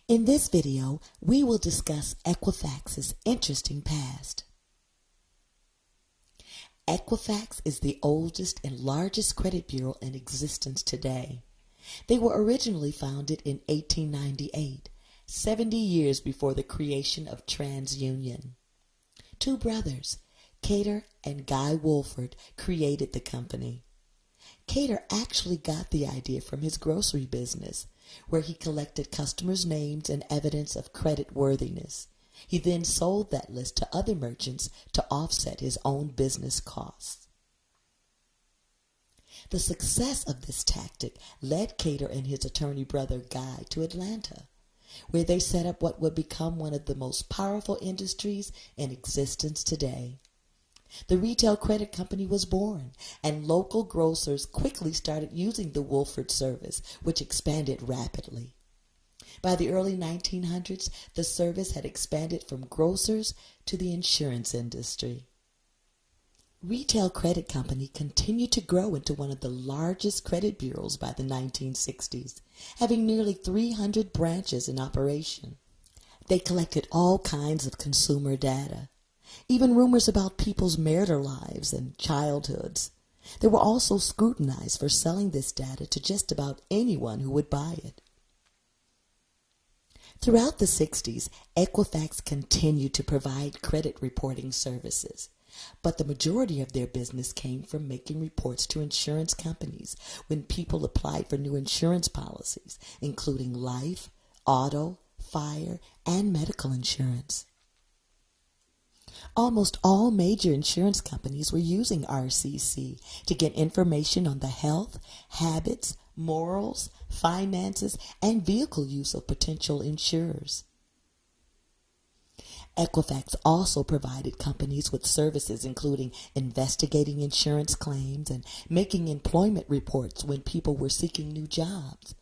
In this video, we will discuss Equifax's interesting past. Equifax is the oldest and largest credit bureau in existence today. They were originally founded in 1898, 70 years before the creation of TransUnion. Two brothers, Creidt and Guy Wolford, created the company. Creidt actually got the idea from his grocery business, where he collected customers' names and evidence of credit worthiness. He then sold that list to other merchants to offset his own business costs. The success of this tactic led Creidt and his attorney brother Guy to Atlanta, where they set up what would become one of the most powerful industries in existence today. The retail credit company was born, and local grocers quickly started using the Wolford service, which expanded rapidly. By the early 1900s, the service had expanded from grocers to the insurance industry. Retail Credit Company continued to grow into one of the largest credit bureaus by the 1960s, having nearly 300 branches in operation. They collected all kinds of consumer data, even rumors about people's marital lives and childhoods. They were also scrutinized for selling this data to just about anyone who would buy it. Throughout the 60s, Equifax continued to provide credit reporting services, but the majority of their business came from making reports to insurance companies when people applied for new insurance policies, including life, auto, fire, and medical insurance. Almost all major insurance companies were using RCC to get information on the health, habits, morals, finances, and vehicle use of potential insurers. Equifax also provided companies with services including investigating insurance claims and making employment reports when people were seeking new jobs.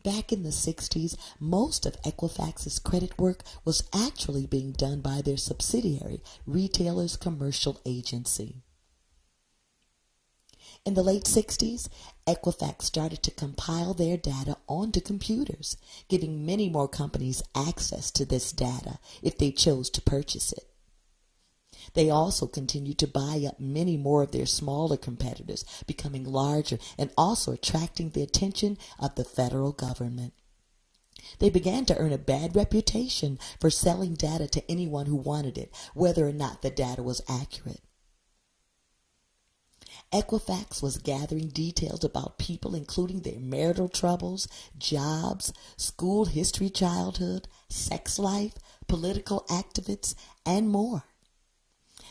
Back in the 60s, most of Equifax's credit work was actually being done by their subsidiary, Retailers Commercial Agency. In the late 60s, Equifax started to compile their data onto computers, giving many more companies access to this data if they chose to purchase it. They also continued to buy up many more of their smaller competitors, becoming larger and also attracting the attention of the federal government. They began to earn a bad reputation for selling data to anyone who wanted it, whether or not the data was accurate. Equifax was gathering details about people, including their marital troubles, jobs, school history, childhood, sex life, political activists, and more.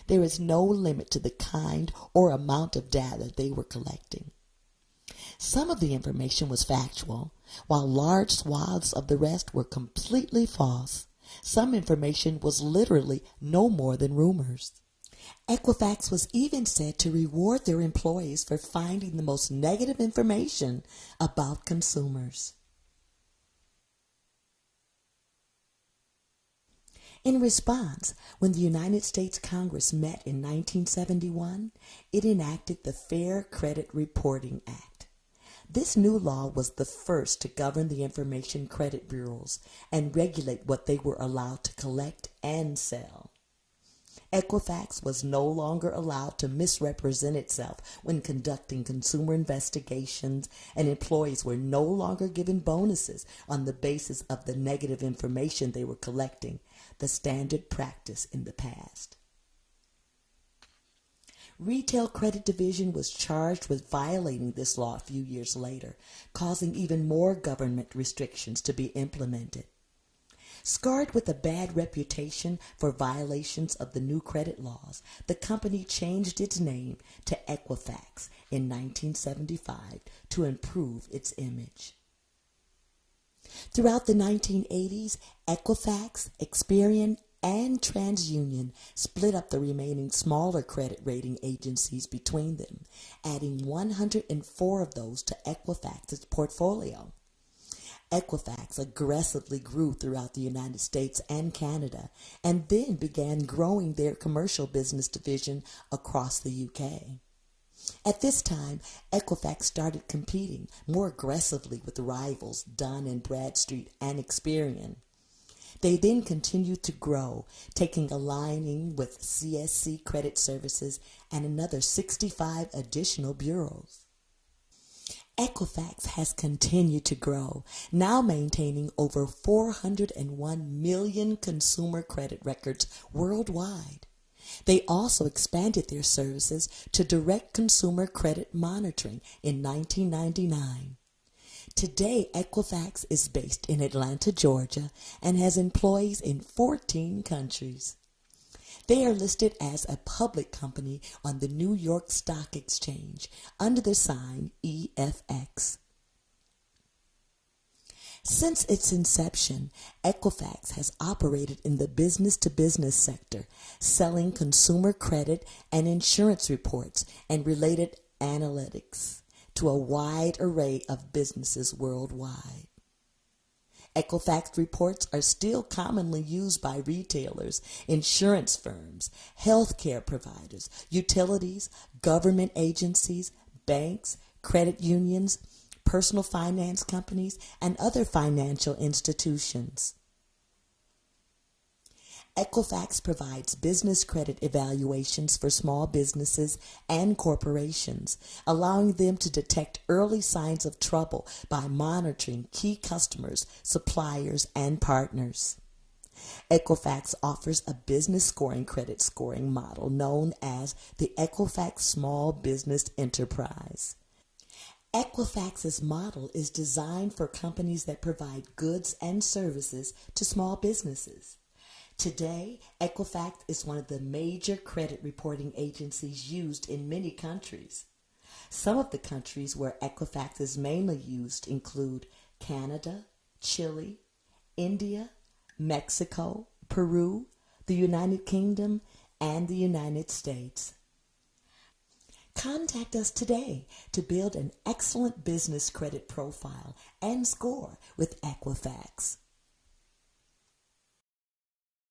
There is no limit to the kind or amount of data they were collecting. Some of the information was factual, while large swaths of the rest were completely false. Some information was literally no more than rumors. Equifax was even said to reward their employees for finding the most negative information about consumers. In response, when the United States Congress met in 1971, it enacted the Fair Credit Reporting Act. This new law was the first to govern the information credit bureaus and regulate what they were allowed to collect and sell. Equifax was no longer allowed to misrepresent itself when conducting consumer investigations, and employees were no longer given bonuses on the basis of the negative information they were collecting, the standard practice in the past. Retail Credit Division was charged with violating this law a few years later, causing even more government restrictions to be implemented. Scarred with a bad reputation for violations of the new credit laws, the company changed its name to Equifax in 1975 to improve its image. Throughout the 1980s, Equifax, Experian, and TransUnion split up the remaining smaller credit rating agencies between them, adding 104 of those to Equifax's portfolio. Equifax aggressively grew throughout the United States and Canada, and then began growing their commercial business division across the UK. At this time, Equifax started competing more aggressively with rivals Dun & Bradstreet and Experian. They then continued to grow, taking aligning with CSC Credit Services and another 65 additional bureaus. Equifax has continued to grow, now maintaining over 401 million consumer credit records worldwide. They also expanded their services to direct consumer credit monitoring in 1999. Today, Equifax is based in Atlanta, Georgia, and has employees in 14 countries. They are listed as a public company on the New York Stock Exchange under the sign EFX. Since its inception, Equifax has operated in the business-to-business sector, selling consumer credit and insurance reports and related analytics to a wide array of businesses worldwide. Equifax reports are still commonly used by retailers, insurance firms, healthcare providers, utilities, government agencies, banks, credit unions, personal finance companies, and other financial institutions. Equifax provides business credit evaluations for small businesses and corporations, allowing them to detect early signs of trouble by monitoring key customers, suppliers, and partners. Equifax offers a business scoring credit scoring model known as the Equifax Small Business Enterprise. Equifax's model is designed for companies that provide goods and services to small businesses. Today, Equifax is one of the major credit reporting agencies used in many countries. Some of the countries where Equifax is mainly used include Canada, Chile, India, Mexico, Peru, the United Kingdom, and the United States. Contact us today to build an excellent business credit profile and score with Equifax.